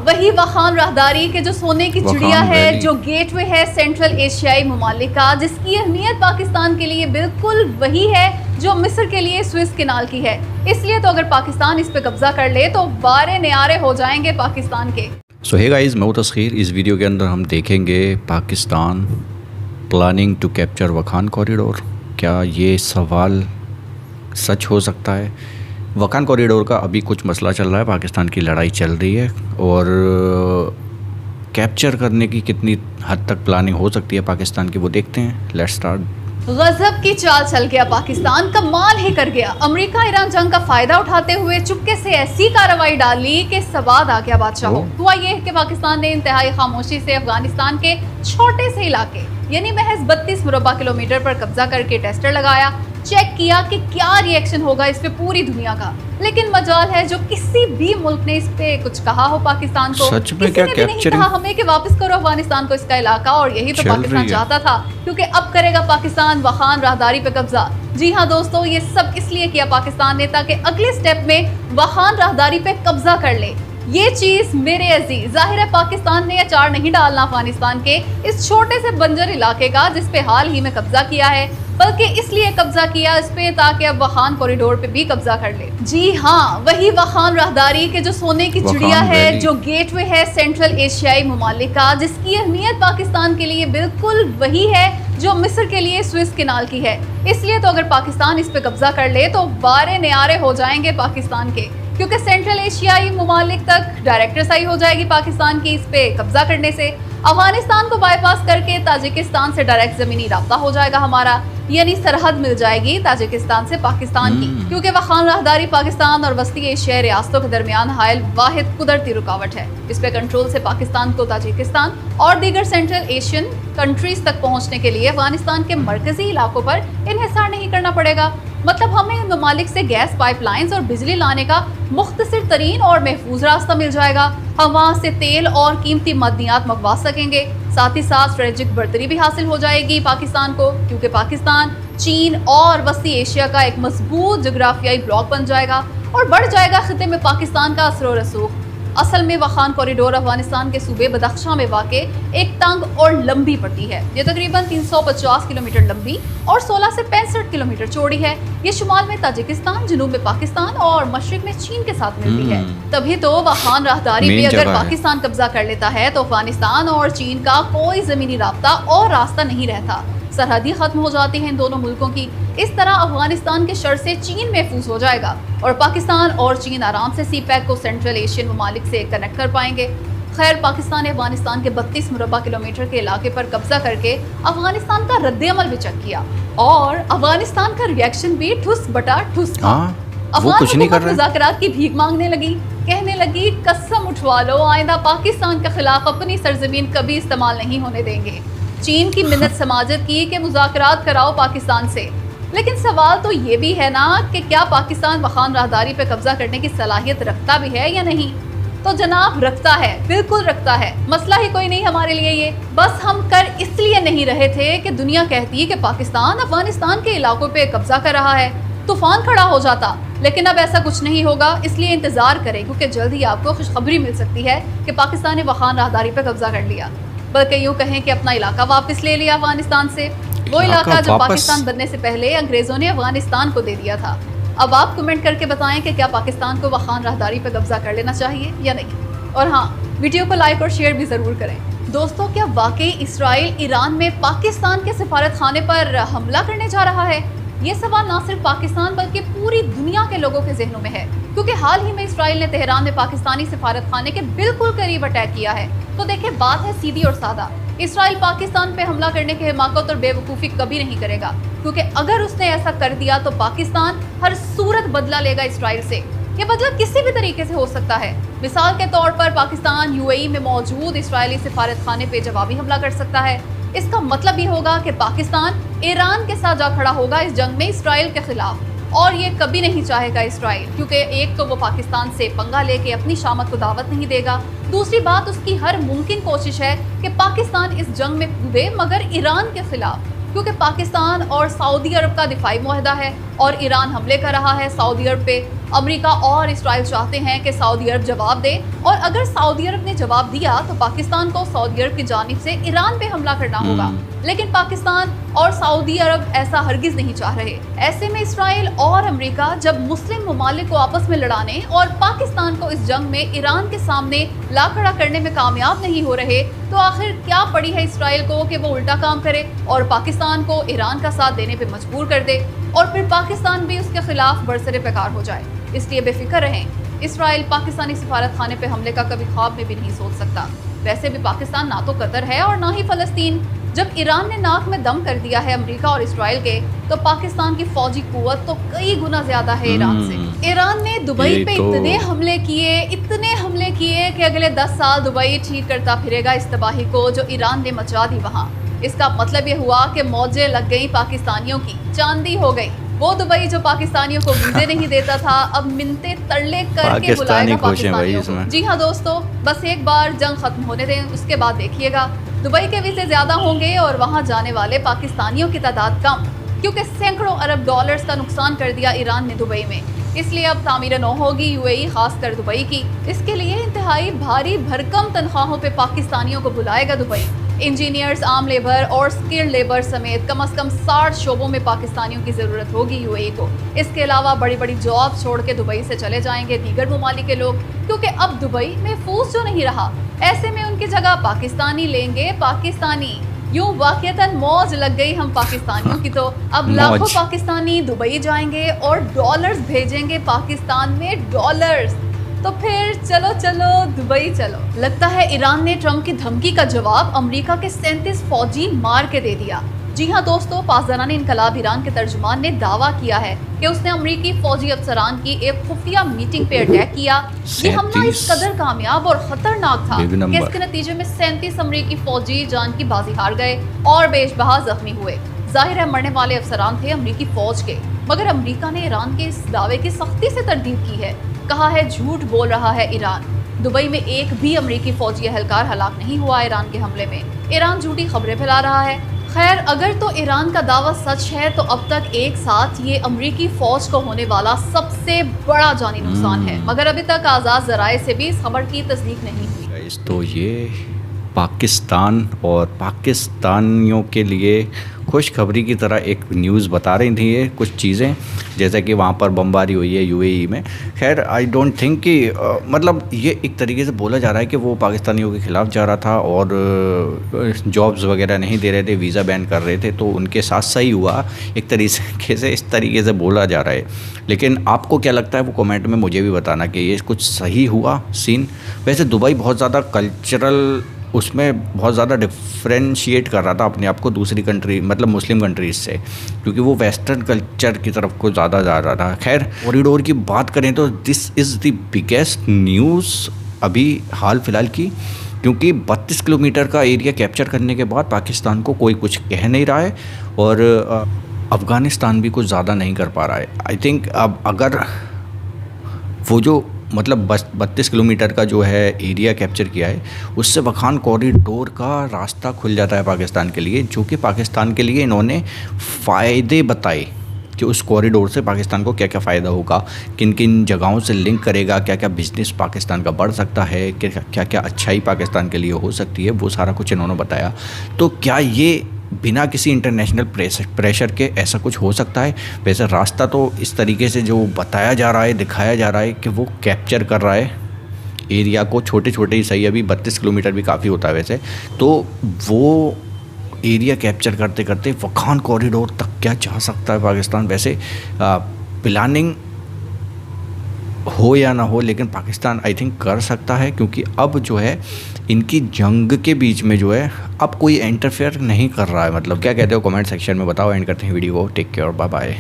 وہی واخان راہداری کے جو سونے کی چڑیا ہے، جو گیٹ وے ہے سینٹرل ایشیائی ممالک کا، جس کی اہمیت پاکستان کے لیے بالکل وہی ہے جو مصر کے لیے سوئس کینال کی ہے۔ اس لیے تو اگر پاکستان اس پہ قبضہ کر لے تو بارے نیارے ہو جائیں گے پاکستان کے۔ سو ہے گائز، میں تسخیر اس ویڈیو کے اندر ہم دیکھیں گے Pakistan planning to capture Wakhan corridor. کیا یہ سوال سچ ہو سکتا ہے؟ واخان کوریڈور کا ابھی کچھ مسئلہ چل رہا ہے، پاکستان کی لڑائی چل رہی ہے، اور کیپچر کرنے کی کتنی حد تک پلاننگ ہو سکتی ہے پاکستان کی، وہ دیکھتے ہیں۔ Let's start. غضب کی چال چل گیا پاکستان، کمال ہی کر گیا۔ امریکہ ایران جنگ کا فائدہ اٹھاتے ہوئے چپکے سے ایسی کارروائی ڈالی کہ سواد آ گیا بادشاہوں۔ ہوا یہ کہ پاکستان نے انتہائی خاموشی سے افغانستان کے چھوٹے سے علاقے یعنی محض 32 مربع کلومیٹر پر قبضہ کر کے ٹیسٹر لگایا، چیک کیا کہ کیا ری ایکشن ہوگا اس پہ پوری دنیا کا۔ لیکن مجال ہے جو کسی بھی ملک نے اس پہ کچھ کہا ہو پاکستان کو، کسی نے بھی نہیں کہا ہمیں کہ واپس کرو افغانستان کو اس کا علاقہ، اور یہی تو پاکستان چاہتا تھا، کیونکہ اب کرے گا پاکستان واخان راہداری پہ قبضہ۔ جی ہاں دوستو، یہ سب اس لیے کیا پاکستان نے تاکہ اگلے سٹیپ میں واخان راہداری پہ قبضہ کر لے۔ یہ چیز میرے عزیز، ظاہر ہے پاکستان نے اچار نہیں ڈالنا افغانستان کے اس چھوٹے سے بنجر علاقے کا جس پہ حال ہی میں قبضہ کیا ہے، بلکہ اس لیے قبضہ کیا اس پہ تاکہ اب واخان کوریڈور پہ بھی قبضہ کر لے۔ جی ہاں، وہی واخان راہداری کے جو سونے کی چڑیا ہے، جو گیٹ وے ہے سینٹرل ایشیائی ممالک کا، جس کی اہمیت پاکستان کے لیے بالکل وہی ہے جو مصر کے لیے سوئس کینال کی ہے۔ اس لیے تو اگر پاکستان اس پہ قبضہ کر لے تو بارے نیارے ہو جائیں گے پاکستان کے، کیونکہ سینٹرل ایشیائی ممالک تک ڈائریکٹ رسائی ہو جائے گی پاکستان کی اس پہ قبضہ کرنے سے۔ افغانستان کو بائی پاس کر کے تاجکستان سے ڈائریکٹ زمینی رابطہ ہو جائے گا ہمارا، یعنی سرحد مل جائے گی تاجکستان سے پاکستان کی، کیونکہ واخان راہداری پاکستان اور وسطی ایشیائی ریاستوں کے درمیان حائل واحد قدرتی رکاوٹ ہے۔ اس پہ کنٹرول سے پاکستان کو تاجکستان اور دیگر سینٹرل ایشین کنٹریز تک پہنچنے کے لیے افغانستان کے مرکزی علاقوں پر انحصار نہیں کرنا پڑے گا۔ مطلب ہمیں ان ممالک سے گیس پائپ لائنز اور بجلی لانے کا مختصر ترین اور محفوظ راستہ مل جائے گا۔ ہم وہاں سے تیل اور قیمتی معدنیات منگوا سکیں گے، ساتھ ہی ساتھ اسٹریٹجک برتری بھی حاصل ہو جائے گی پاکستان کو، کیونکہ پاکستان چین اور وسطی ایشیا کا ایک مضبوط جغرافیائی بلاک بن جائے گا اور بڑھ جائے گا خطے میں پاکستان کا اثر و رسوخ۔ اصل میں واخان کوریڈور افغانستان کے صوبے بدخشاں میں واقع ایک تنگ اور لمبی پٹی ہے۔ یہ تقریباً 350 کلومیٹر لمبی اور 16 سے 65 کلومیٹر چوڑی ہے۔ یہ شمال میں تاجکستان، جنوب میں پاکستان اور مشرق میں چین کے ساتھ ملتی ہے۔ تبھی تو واخان راہداری پہ اگر پاکستان قبضہ کر لیتا ہے تو افغانستان اور چین کا کوئی زمینی رابطہ اور راستہ نہیں رہتا، سرحدی ختم ہو جاتی ہیں ان دونوں ملکوں کی۔ اس طرح افغانستان کے شر سے چین محفوظ ہو جائے گا اور پاکستان اور چین آرام سے سی پیک کو سینٹرل ایشین ممالک سے کنیکٹ کر پائیں گے۔ خیر، پاکستان نے افغانستان کے 32 مربع کلومیٹر کے علاقے پر قبضہ کر کے افغانستان کا رد عمل بھی چیک کیا، اور افغانستان کا ری ایکشن بھی ٹھس بٹا ٹھس تھا۔ افغان حکومت مذاکرات کی بھیک مانگنے لگی، کہنے لگی قسم اٹھوا لو آئندہ پاکستان کے خلاف اپنی سرزمین کبھی استعمال نہیں ہونے دیں گے۔ چین کی منت سماجت کی کہ مذاکرات کراؤ پاکستان سے، لیکن سوال تو یہ بھی ہے نا کہ کیا پاکستان واخان راہداری پہ قبضہ کرنے کی صلاحیت رکھتا بھی ہے یا نہیں؟ تو جناب رکھتا ہے، بالکل رکھتا ہے، مسئلہ ہی کوئی نہیں ہمارے لیے یہ۔ بس ہم کر اس لیے نہیں رہے تھے کہ دنیا کہتی کہ پاکستان افغانستان کے علاقوں پہ قبضہ کر رہا ہے، طوفان کھڑا ہو جاتا، لیکن اب ایسا کچھ نہیں ہوگا، اس لیے انتظار کریں، کیونکہ جلد ہی آپ کو خوشخبری مل سکتی ہے کہ پاکستان نے واخان راہداری پہ قبضہ کر لیا، بلکہ یوں کہیں کہ اپنا علاقہ واپس لے لیا افغانستان سے، وہ علاقہ جو پاکستان بننے سے پہلے انگریزوں نے افغانستان کو دے دیا تھا۔ اب آپ کمنٹ کر کے بتائیں کہ کیا پاکستان کو واخان راہداری پہ قبضہ کر لینا چاہیے یا نہیں، اور ہاں، ویڈیو کو لائک اور شیئر بھی ضرور کریں۔ دوستو، کیا واقعی اسرائیل ایران میں پاکستان کے سفارت خانے پر حملہ کرنے جا رہا ہے؟ یہ سوال نہ صرف پاکستان بلکہ پوری دنیا کے لوگوں کے ذہنوں میں ہے، کیونکہ حال ہی میں اسرائیل نے تہران میں پاکستانی سفارت خانے کے بالکل قریب اٹیک کیا ہے۔ تو دیکھیں، بات ہے سیدھی اور سادہ، اسرائیل پاکستان پہ حملہ کرنے کی حماقت اور بے وقوفی کبھی نہیں کرے گا، کیونکہ اگر اس نے ایسا کر دیا تو پاکستان ہر صورت بدلہ لے گا اسرائیل سے۔ یہ بدلہ کسی بھی طریقے سے ہو سکتا ہے، مثال کے طور پر پاکستان UAE میں موجود اسرائیلی سفارت خانے پہ جوابی حملہ کر سکتا ہے۔ اس کا مطلب یہ ہوگا کہ پاکستان ایران کے ساتھ جا کھڑا ہوگا اس جنگ میں اسرائیل کے خلاف، اور یہ کبھی نہیں چاہے گا اسرائیل، کیونکہ ایک تو وہ پاکستان سے پنگا لے کے اپنی شامت کو دعوت نہیں دے گا، دوسری بات اس کی ہر ممکن کوشش ہے کہ پاکستان اس جنگ میں کودے، مگر ایران کے خلاف، کیونکہ پاکستان اور سعودی عرب کا دفاعی معاہدہ ہے اور ایران حملے کر رہا ہے سعودی عرب پہ، امریکہ اور اسرائیل چاہتے ہیں کہ سعودی عرب جواب دے، اور اگر سعودی عرب نے جواب دیا تو پاکستان کو سعودی عرب کی جانب سے ایران پہ حملہ کرنا ہوگا، لیکن پاکستان اور سعودی عرب ایسا ہرگز نہیں چاہ رہے۔ ایسے میں اسرائیل اور امریکہ جب مسلم ممالک کو آپس میں لڑانے اور پاکستان کو اس جنگ میں ایران کے سامنے لا کھڑا کرنے میں کامیاب نہیں ہو رہے، تو آخر کیا پڑی ہے اسرائیل کو کہ وہ الٹا کام کرے اور پاکستان کو ایران کا ساتھ دینے پہ مجبور کر دے، اور پھر پاکستان بھی اس کے خلاف برسر پیکار ہو جائے۔ اس لیے بے فکر رہیں، اسرائیل پاکستانی سفارت خانے پہ حملے کا کبھی خواب میں بھی نہیں سوچ سکتا۔ ویسے بھی پاکستان نہ تو قطر ہے اور نہ ہی فلسطین۔ جب ایران نے ناک میں دم کر دیا ہے امریکہ اور اسرائیل کے، تو پاکستان کی فوجی قوت تو کئی گنا زیادہ ہے ایران سے۔ ایران نے دبئی پہ اتنے حملے کیے کہ اگلے 10 سال دبئی ٹھیک کرتا پھرے گا اس تباہی کو جو ایران نے مچا دی وہاں۔ اس کا مطلب یہ ہوا کہ موجیں لگ گئی پاکستانیوں کی، چاندی ہو گئی۔ وہ دبئی جو پاکستانیوں کو ویزے نہیں دیتا تھا، اب منتیں ترلے کر کے بلائے گا پاکستانیوں کو۔ جی ہاں دوستو، بس ایک بار جنگ ختم ہونے دیں، اس کے بعد دیکھیے گا دبئی کے ویزے زیادہ ہوں گے اور وہاں جانے والے پاکستانیوں کی تعداد کم، کیونکہ سینکڑوں ارب ڈالرز کا نقصان کر دیا ایران نے دبئی میں۔ اس لیے اب تعمیر نو ہوگی UAE، خاص کر دبئی کی۔ اس کے لیے انتہائی بھاری بھرکم تنخواہوں پہ پاکستانیوں کو بلائے گا دبئی۔ انجینئرز، عام لیبر اور سکلڈ لیبر سمیت کم از کم 60 شعبوں میں پاکستانیوں کی ضرورت ہوگی UAE کو۔ اس کے علاوہ بڑی بڑی جاب چھوڑ کے دبئی سے چلے جائیں گے دیگر ممالک کے لوگ، کیونکہ اب دبئی محفوظ جو نہیں رہا، ایسے میں ان کی جگہ پاکستانی لیں گے پاکستانی۔ یوں واقعتاً موج لگ گئی ہم پاکستانیوں کی، تو اب لاکھوں پاکستانی دبئی جائیں گے اور ڈالرز بھیجیں گے پاکستان میں، ڈالرز۔ تو پھر چلو دبئی چلو۔ لگتا ہے ایران نے ٹرمپ کی دھمکی کا جواب امریکہ کے 37 فوجی مار کے دے دیا۔ جی ہاں دوستو، پاسداران انقلاب ایران کے ترجمان نے دعویٰ کیا ہے کہ اس نے امریکی فوجی افسران کی ایک خفیہ میٹنگ پہ اٹیک کیا۔ یہ حملہ اس قدر کامیاب اور خطرناک تھا کہ اس کے نتیجے میں 37 امریکی فوجی جان کی بازی ہار گئے اور بیش بہا زخمی ہوئے۔ ظاہر ہے مرنے والے افسران تھے امریکی فوج کے، مگر امریکہ نے ایران کے اس دعوے کی سختی سے تردید کی ہے، کہا ہے جھوٹ بول رہا ہے ایران۔ دبئی میں ایک بھی امریکی فوجی اہلکار ہلاک نہیں ہوا ایران کے حملے میں۔ ایران جھوٹی خبریں پھیلا رہا ہے۔ خیر، اگر تو ایران کا دعویٰ سچ ہے تو اب تک ایک ساتھ یہ امریکی فوج کو ہونے والا سب سے بڑا جانی نقصان ہے، مگر ابھی تک آزاد ذرائع سے بھی اس خبر کی تصدیق نہیں ہوئی۔ تو یہ پاکستان اور پاکستانیوں کے لیے خوشخبری کی طرح ایک نیوز بتا رہی تھیں یہ کچھ چیزیں، جیسا کہ وہاں پر بمباری ہوئی ہے UAE میں۔ خیر آئی ڈونٹ تھنک کہ مطلب یہ ایک طریقے سے بولا جا رہا ہے کہ وہ پاکستانیوں کے خلاف جا رہا تھا اور جابز وغیرہ نہیں دے رہے تھے، ویزا بین کر رہے تھے، تو ان کے ساتھ صحیح ہوا ایک طریقے سے، اس طریقے سے بولا جا رہا ہے۔ لیکن آپ کو کیا لگتا ہے وہ کمنٹ میں مجھے بھی بتانا کہ یہ کچھ صحیح ہوا سین۔ ویسے دبئی بہت زیادہ کلچرل، اس میں بہت زیادہ ڈفرینشیٹ کر رہا تھا اپنے آپ کو دوسری کنٹری مطلب مسلم کنٹریز سے، کیونکہ وہ ویسٹرن کلچر کی طرف کو زیادہ جا رہا تھا۔ خیر کوریڈور کی بات کریں تو دس از دی بگیسٹ نیوز ابھی حال فی الحال کی، کیونکہ 32 کلومیٹر کا ایریا کیپچر کرنے کے بعد پاکستان کو کوئی کچھ کہہ نہیں رہا ہے، اور افغانستان بھی کچھ زیادہ نہیں کر پا رہا ہے۔ آئی تھنک اب اگر وہ جو مطلب 32 کلومیٹر کا جو ہے ایریا کیپچر کیا ہے، اس سے وکھان کوریڈور کا راستہ کھل جاتا ہے پاکستان کے لیے، جو کہ پاکستان کے لیے انہوں نے فائدے بتائے کہ اس کوریڈور سے پاکستان کو کیا کیا فائدہ ہوگا، کن کن جگہوں سے لنک کرے گا، کیا کیا بزنس پاکستان کا بڑھ سکتا ہے، کیا کیا اچھائی پاکستان کے لیے ہو سکتی ہے، وہ سارا کچھ انہوں نے بتایا۔ تو کیا یہ بنا کسی انٹرنیشنل پریشر کے ایسا کچھ ہو سکتا ہے؟ ویسے راستہ تو اس طریقے سے جو بتایا جا رہا ہے، دکھایا جا رہا ہے کہ وہ کیپچر کر رہا ہے ایریا کو، چھوٹے چھوٹے ہی صحیح، ابھی 32 کلومیٹر بھی کافی ہوتا ہے ویسے، تو وہ ایریا کیپچر کرتے کرتے وکھان کوریڈور تک کیا جا سکتا ہے پاکستان۔ ویسے پلاننگ ہو یا نہ ہو، لیکن پاکستان آئی تھنک کر سکتا ہے، کیونکہ اب جو ہے ان کی جنگ کے بیچ میں جو ہے اب کوئی انٹرفیئر نہیں کر رہا ہے۔ مطلب کیا کہتے ہو کمنٹ سیکشن میں بتاؤ۔ اینڈ کرتے ہیں ویڈیو کو، ٹیک کیئر، بائے بائے۔